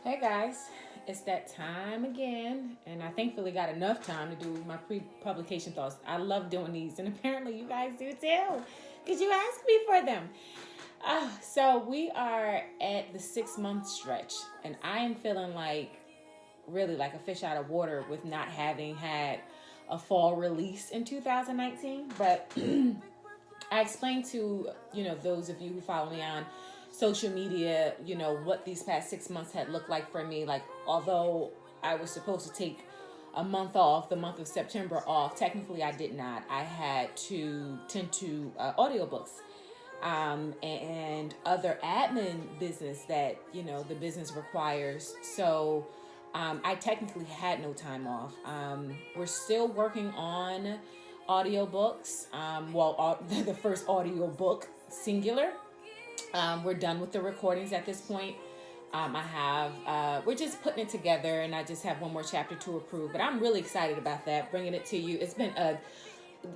Hey guys, it's that time again, and I thankfully got enough time to do my pre-publication thoughts. I love doing these, and apparently you guys do too, because you asked me for them. So we are at the 6 month stretch, and I am feeling like really like a fish out of water with not having had a fall release in 2019. But I explained to those of you who follow me on social media, what these past 6 months had looked like for me. Like, although I was supposed to take a month off, the month of September off, technically I did not. I had to tend to audiobooks and other admin business that the business requires. So I technically had no time off. We're still working on audiobooks. The first audiobook, singular. We're done with the recordings at this point. We're just putting it together, and I just have one more chapter to approve. But I'm really excited about that, bringing it to you. It's been an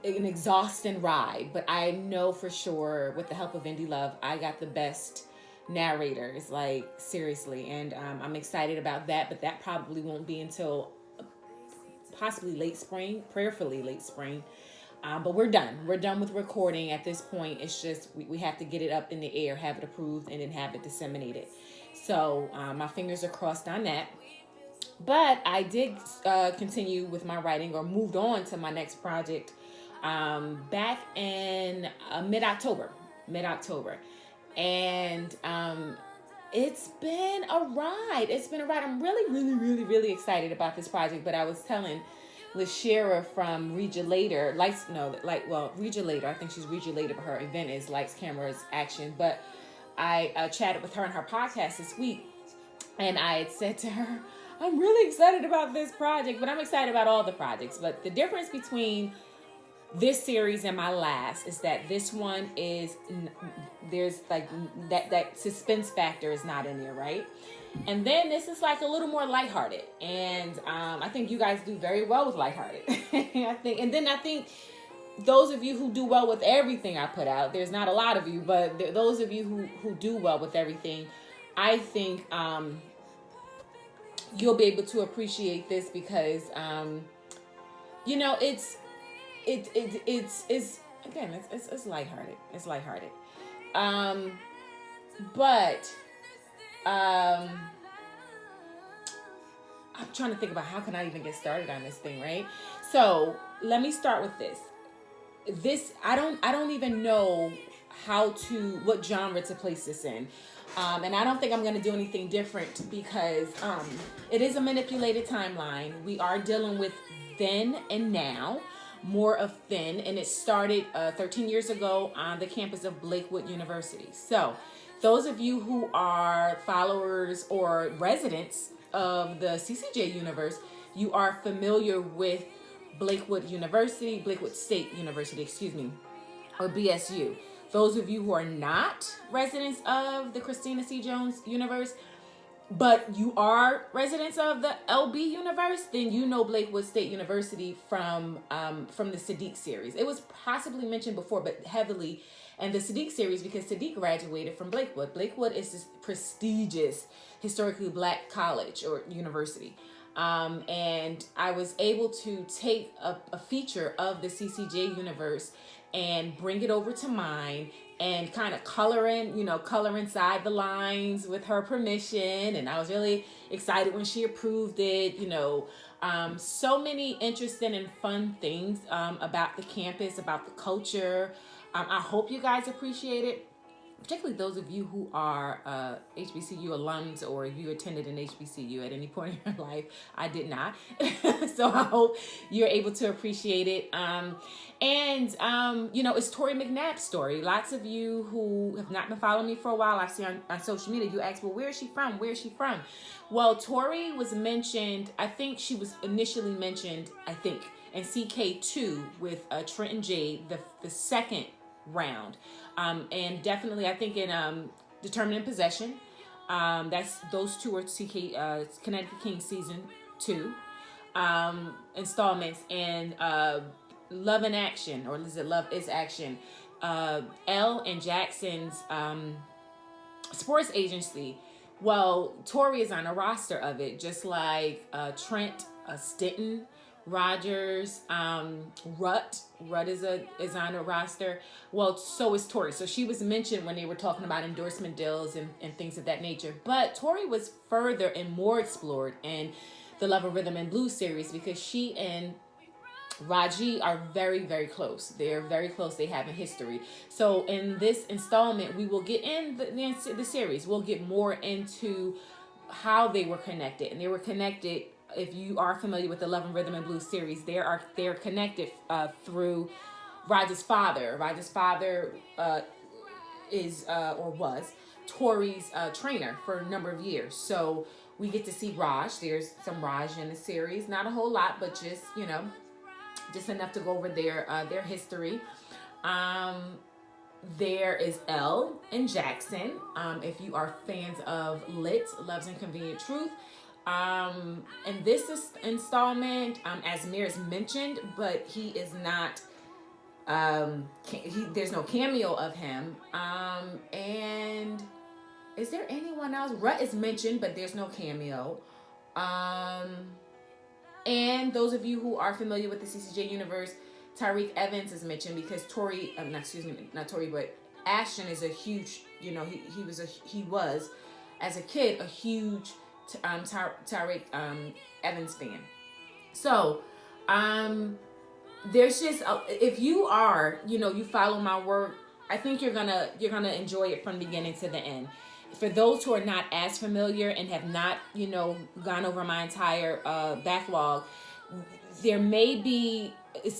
exhausting ride, but I know for sure, with the help of Indie Love, I got the best narrators, like seriously, and I'm excited about that. But that probably won't be until possibly late spring, prayerfully late spring. But we're done. We're done with recording at this point. It's just we have to get it up in the air, have it approved, and then have it disseminated. So my fingers are crossed on that. But I did continue with my writing, or moved on to my next project back in mid-October. And it's been a ride. I'm really, really, really, really excited about this project. But I was telling Lashira from Read You Later, Read You Later. I think she's Read You Later, but her event is Lights, Cameras, Action. But I chatted with her on her podcast this week, and I had said to her, I'm really excited about this project, but I'm excited about all the projects. But the difference between this series and my last is that this one there's like that suspense factor is not in there, right? And then this is like a little more lighthearted, and I think you guys do very well with lighthearted. I think those of you who do well with everything I put out, there's not a lot of you, but those of you who do well with everything, I think you'll be able to appreciate this because it's lighthearted. It's lighthearted. But I'm trying to think about how can I even get started on this thing, right? So let me start with this. I don't even know what genre to place this in. And I don't think I'm going to do anything different because it is a manipulated timeline. We are dealing with then and now, more of then, and it started 13 years ago on the campus of Blakewood University. So those of you who are followers or residents of the CCJ universe, you are familiar with Blakewood State University, or BSU. Those of you who are not residents of the Christina C. Jones universe, but you are residents of the LB universe, then you know Blakewood State University from the Sadiq series. It was possibly mentioned before, but heavily in the Sadiq series because Sadiq graduated from Blakewood. Blakewood is this prestigious, historically black college or university. And I was able to take a feature of the CCJ universe and bring it over to mine and kind of color inside the lines with her permission. And I was really excited when she approved it. So many interesting and fun things about the campus, about the culture. I hope you guys appreciate it. Particularly those of you who are HBCU alums, or if you attended an HBCU at any point in your life. I did not. So I hope you're able to appreciate it. It's Tori McNabb's story. Lots of you who have not been following me for a while, I've seen on social media, you ask, well, where is she from? Well, Tori was mentioned, I think she was initially mentioned, in CK2 with Trenton Jade, the second round. And definitely, I think in Determined Possession, those two are Connecticut King season 2 installments, and Love in Action, or is it Love is Action? Elle and Jackson's sports agency Well, Tori is on a roster of it, just like Trent, Stinton, Rogers, Rutt is on a roster. Well, so is Tori. So she was mentioned when they were talking about endorsement deals and things of that nature. But Tori was further and more explored in the Love of Rhythm and Blues series because she and Raji are very, very close. They're very close. They have a history. So in this installment, we will get in the series. We'll get more into how they were connected, and they were connected. If you are familiar with the Love and Rhythm and Blues series, they're connected through Raja's father. Raja's father is or was Tori's trainer for a number of years. So we get to see Raj. There's some Raj in the series, not a whole lot, but just enough to go over their history. There is Elle and Jackson. If you are fans of Lit, Love's Inconvenient Truth. And this is installment, as Mir's mentioned, but he is not, there's no cameo of him. And is there anyone else? Rut is mentioned, but there's no cameo. And those of you who are familiar with the CCJ universe, Tyreek Evans is mentioned because Ashton is a huge, he was, as a kid, a huge Tyreek Evans fan. So, there's just, if you are, you follow my work, I think you're gonna enjoy it from beginning to the end. For those who are not as familiar and have not, gone over my entire backlog, there may be, it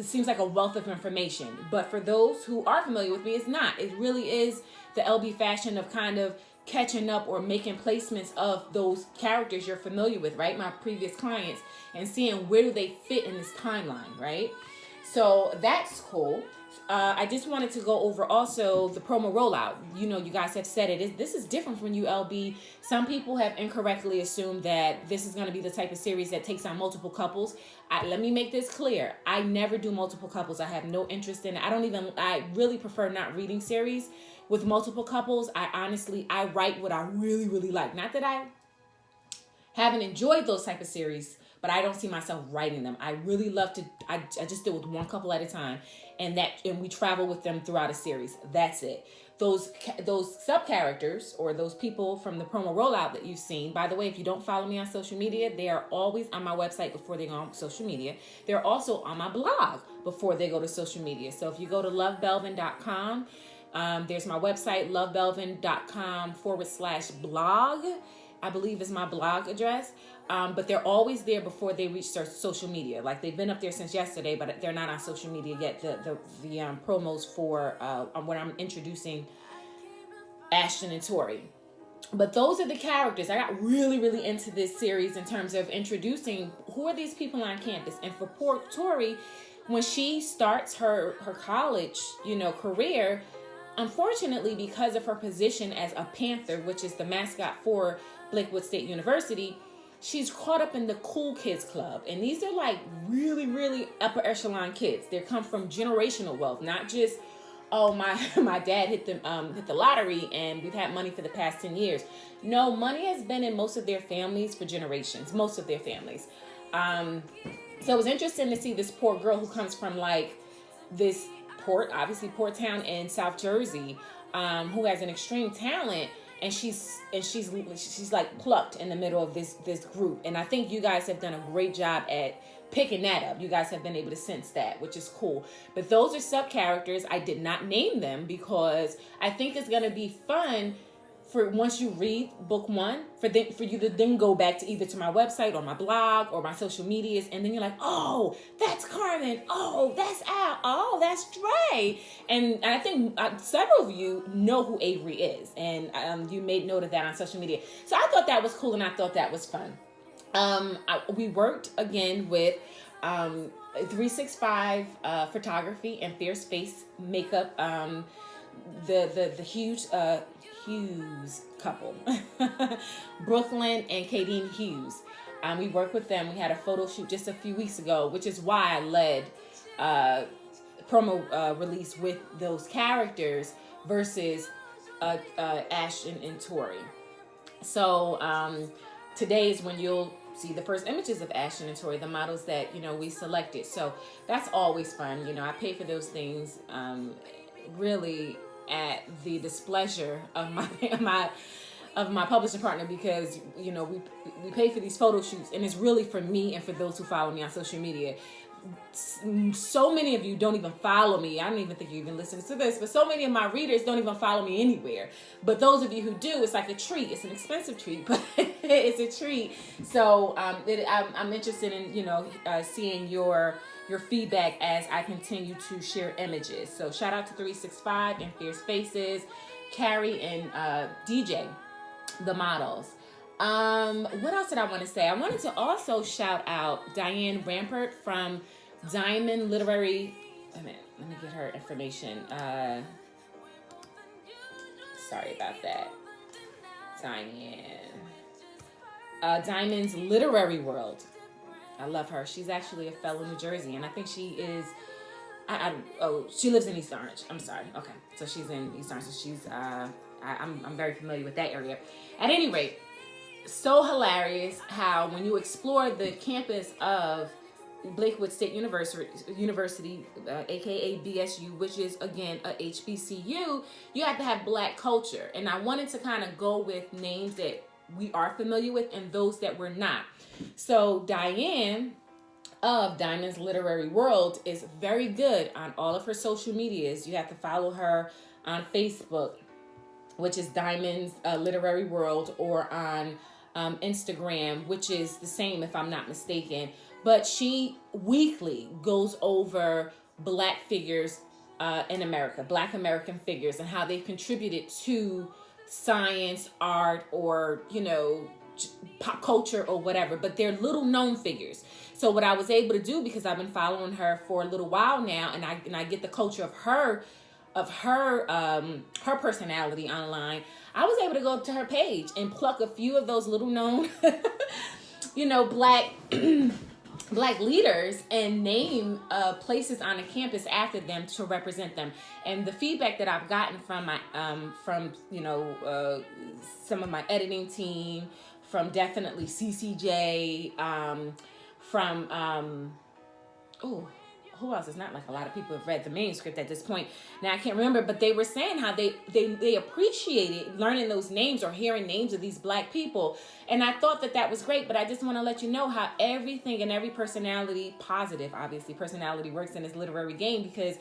seems like a wealth of information. But for those who are familiar with me, it's not. It really is the LB fashion of kind of catching up or making placements of those characters you're familiar with, right? My previous clients, and seeing where do they fit in this timeline, right? So that's cool. I just wanted to go over also the promo rollout. You guys have said it. This is different from ULB. Some people have incorrectly assumed that this is going to be the type of series that takes on multiple couples. Let me make this clear. I never do multiple couples. I have no interest in it. I really prefer not reading series with multiple couples. I write what I really, really like. Not that I haven't enjoyed those type of series, but I don't see myself writing them. I really love to, I just deal with one couple at a time, and we travel with them throughout a series. That's it. Those sub-characters or those people from the promo rollout that you've seen, by the way, if you don't follow me on social media, they are always on my website before they go on social media. They're also on my blog before they go to social media. So if you go to lovebelvin.com, there's my website, lovebelvin.com/blog, I believe is my blog address. But they're always there before they reach their social media. Like, they've been up there since yesterday, but they're not on social media yet. The promos for when I'm introducing Ashton and Tori. But those are the characters. I got really, really into this series in terms of introducing who are these people on campus. And for poor Tori, when she starts her college, career, unfortunately, because of her position as a Panther, which is the mascot for Lakewood State University, she's caught up in the cool kids club. And these are like really, really upper echelon kids. They come from generational wealth, not just, oh, my dad hit the lottery and we've had money for the past 10 years. No, money has been in most of their families for generations, most of their families. So it was interesting to see this poor girl who comes from like this port town in South Jersey, who has an extreme talent. And she's like plucked in the middle of this group. And I think you guys have done a great job at picking that up. You guys have been able to sense that, which is cool. But those are sub characters. I did not name them because I think it's gonna be fun for once you read book one, for you to then go back to either to my website or my blog or my social medias, and then you're like, oh, that's Carmen, oh, that's Al, oh, that's Dre. And I think several of you know who Avery is, and you made note of that on social media. So I thought that was cool, and I thought that was fun. We worked again with 365 photography and Fierce Face makeup, the huge Hughes couple, Brooklyn and Kadeen Hughes. We worked with them. We had a photo shoot just a few weeks ago, which is why I led promo release with those characters versus Ashton and Tori. So today is when you'll see the first images of Ashton and Tori, the models that, we selected. So that's always fun. I pay for those things really at the displeasure of my publishing partner, because we pay for these photo shoots, and it's really for me and for those who follow me on social media. So many of you don't even follow me. I don't even think you even listen to this, but so many of my readers don't even follow me anywhere. But those of you who do, it's like a treat. It's an expensive treat, but it's a treat. So I'm interested in seeing your feedback as I continue to share images. So shout out to 365 and Fierce Faces, Carrie and DJ, the models. What else did I want to say? I wanted to also shout out Diane Rampart from Diamond Literary. Wait a minute, let me get her information. Sorry about that. Diamond's Literary World. I love her. She's actually a fellow New Jersey, and I think she is. She lives in East Orange. I'm sorry. Okay, so she's in East Orange. So she's. I'm very familiar with that area. At any rate, so hilarious how when you explore the campus of Blakewood State University, aka BSU, which is again a HBCU, you have to have Black culture. And I wanted to kind of go with names that we are familiar with and those that we're not. So Diane of Diamond's Literary World is very good on all of her social medias. You have to follow her on Facebook, which is Diamond's Literary World, or on Instagram, which is the same if I'm not mistaken. But she weekly goes over Black figures in America, Black American figures, and how they've contributed to science, art, or, pop culture or whatever, but they're little known figures. So what I was able to do, because I've been following her for a little while now, and I get the culture of her personality online, I was able to go up to her page and pluck a few of those little known Black leaders and name places on the campus after them to represent them. And the feedback that I've gotten from my some of my editing team, from definitely CCJ, from who else? It's not like a lot of people have read the manuscript at this point. Now I can't remember, but they were saying how they appreciated learning those names or hearing names of these Black people. And I thought that was great, but I just want to let you know how everything and every personality, positive, obviously, personality works in this literary game, because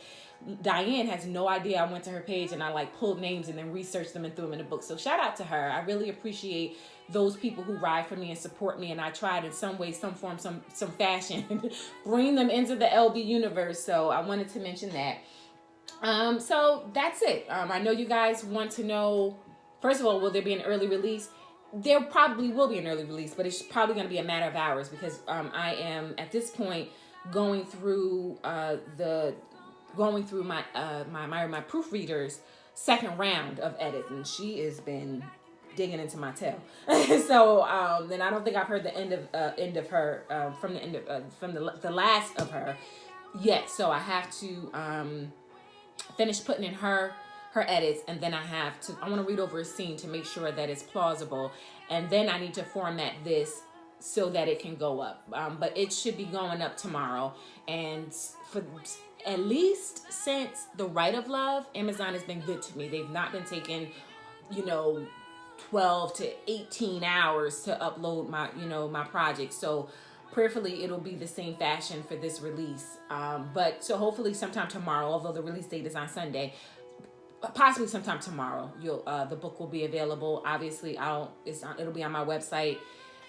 Diane has no idea I went to her page and I pulled names and then researched them and threw them in a book. So shout out to her. I really appreciate those people who ride for me and support me, and I tried in some way, some form, some fashion bring them into the LB universe. So I wanted to mention that. So that's it. I know you guys want to know, first of all, will there be an early release? There probably will be an early release, but it's probably going to be a matter of hours, because I am at this point going through my proofreader's second round of edits, and she has been digging into my tail. So then I don't think I've heard the end of her from the last of her yet. So I have to finish putting in her edits, and then I want to read over a scene to make sure that it's plausible, and then I need to format this so that it can go up. But it should be going up tomorrow, and for at least since The Right of Love, Amazon has been good to me. They've not been taking 12 to 18 hours to upload my project. So prayerfully it'll be the same fashion for this release. But so hopefully sometime tomorrow, although the release date is on Sunday, possibly sometime tomorrow, the book will be available. Obviously it'll be on my website.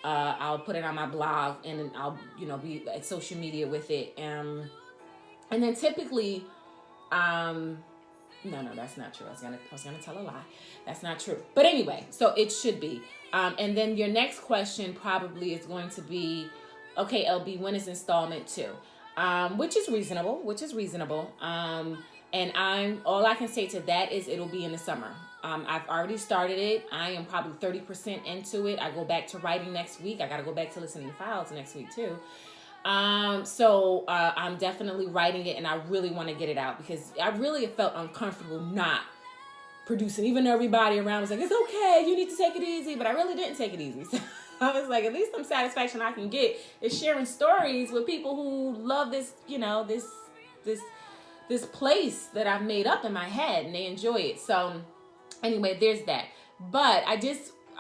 I'll put it on my blog, and then I'll be at social media with it. And then typically, no, that's not true. I was gonna tell a lie. That's not true. But anyway, so it should be. And then your next question probably is going to be, okay, LB, when is installment 2? Which is reasonable. And all I can say to that is it'll be in the summer. I've already started it. I am probably 30% into it. I go back to writing next week. I got to go back to listening to files next week too. So I'm definitely writing it, and I really want to get it out, because I really felt uncomfortable not producing, even though everybody around was like, it's okay, you need to take it easy, but I really didn't take it easy. So I was like, at least some satisfaction I can get is sharing stories with people who love this, this place that I've made up in my head, and they enjoy it. So anyway, there's that. But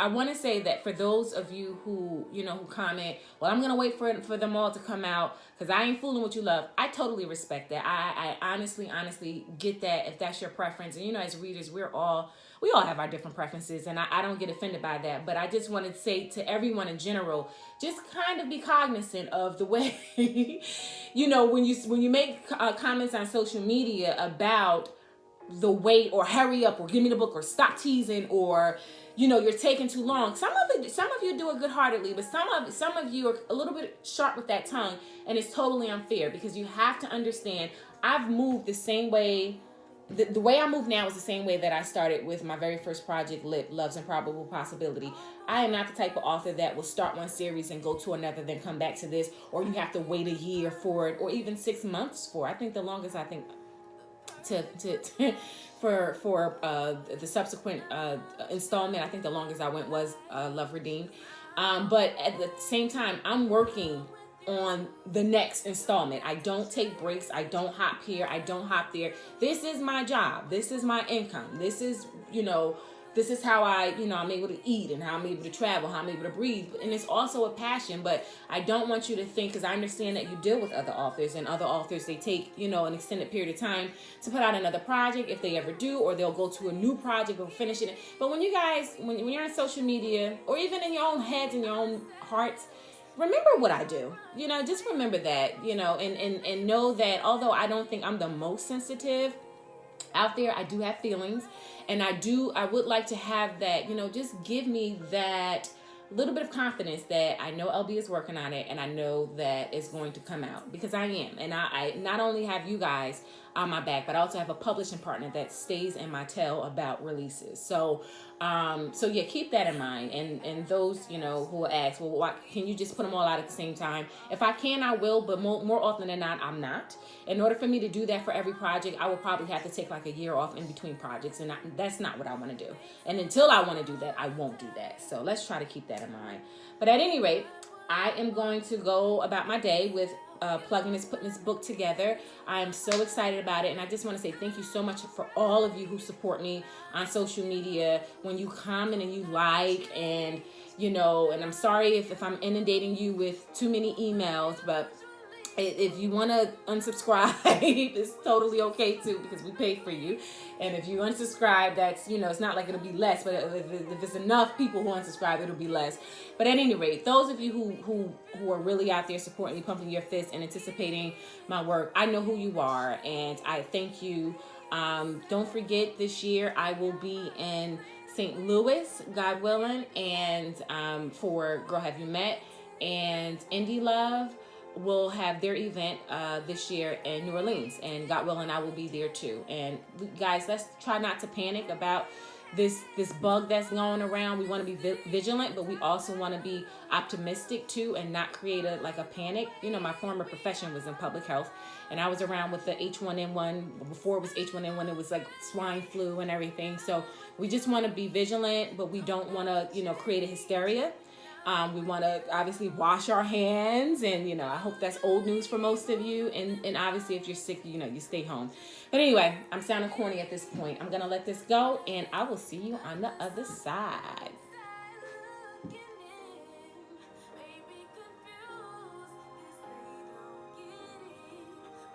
I want to say that for those of you who, who comment, well, I'm going to wait for them all to come out because I ain't fooling with you, love. I totally respect that. I honestly get that if that's your preference. And, as readers, we all have our different preferences, and I don't get offended by that. But I just want to say to everyone in general, just kind of be cognizant of the way, when you make comments on social media about the wait or hurry up or give me the book or stop teasing or you're taking too long. Some of you do it good-heartedly, but some of you are a little bit sharp with that tongue, and it's totally unfair because you have to understand I've moved the same way. The way I move now is the same way that I started with my very first project, Love's Improbable Possibility. I am not the type of author that will start one series and go to another, then come back to this, or you have to wait a year for it, or even 6 months for it. I think the longest for the subsequent installment, I think the longest I went was Love Redeemed. But at the same time, I'm working on the next installment. I don't take breaks. I don't hop here. I don't hop there. This is my job. This is my income. This is, this is how I'm able to eat and how I'm able to travel, how I'm able to breathe. And it's also a passion, but I don't want you to think, because I understand that you deal with other authors, and other authors, they take, an extended period of time to put out another project if they ever do, or they'll go to a new project or finish it. But when you guys, when you're on social media, or even in your own heads and your own hearts, remember what I do. Just remember that, and know that although I don't think I'm the most sensitive out there, I do have feelings, and I would like to have that, just give me that little bit of confidence that I know LB is working on it, and I know that it's going to come out, because I am. And I not only have you guys on my back, but I also have a publishing partner that stays in my tail about releases. So yeah, keep that in mind. And those, who will ask, well, why can you just put them all out at the same time? If I can, I will, but more often than not, I'm not. In order for me to do that for every project, I will probably have to take like a year off in between projects, and that's not what I want to do. And until I want to do that, I won't do that. So let's try to keep that in mind. But at any rate, I am going to go about my day with putting this book together. I am so excited about it, and I just want to say thank you so much for all of you who support me on social media, when you comment and you like, and and I'm sorry if I'm inundating you with too many emails, but if you want to unsubscribe, it's totally okay too, because we pay for you. And if you unsubscribe, that's, it's not like it'll be less, but if it's enough people who unsubscribe, it'll be less. But at any rate, those of you who are really out there supporting me, pumping your fist and anticipating my work, I know who you are, and I thank you. Don't forget, this year I will be in St. Louis, God willing, and for Girl Have You Met, and Indie Love will have their event this year in New Orleans, and God willing, I will be there too. And guys, let's try not to panic about this bug that's going around. We want to be vigilant, but we also want to be optimistic too, and not create a panic. My former profession was in public health, and I was around with the H1N1. Before it was H1N1, it was like swine flu and everything. So we just want to be vigilant, but we don't want to create a hysteria. We want to obviously wash our hands, and I hope that's old news for most of you, and obviously if you're sick, you stay home. But anyway, I'm sounding corny at this point. I'm gonna let this go, and I will see you on the other side.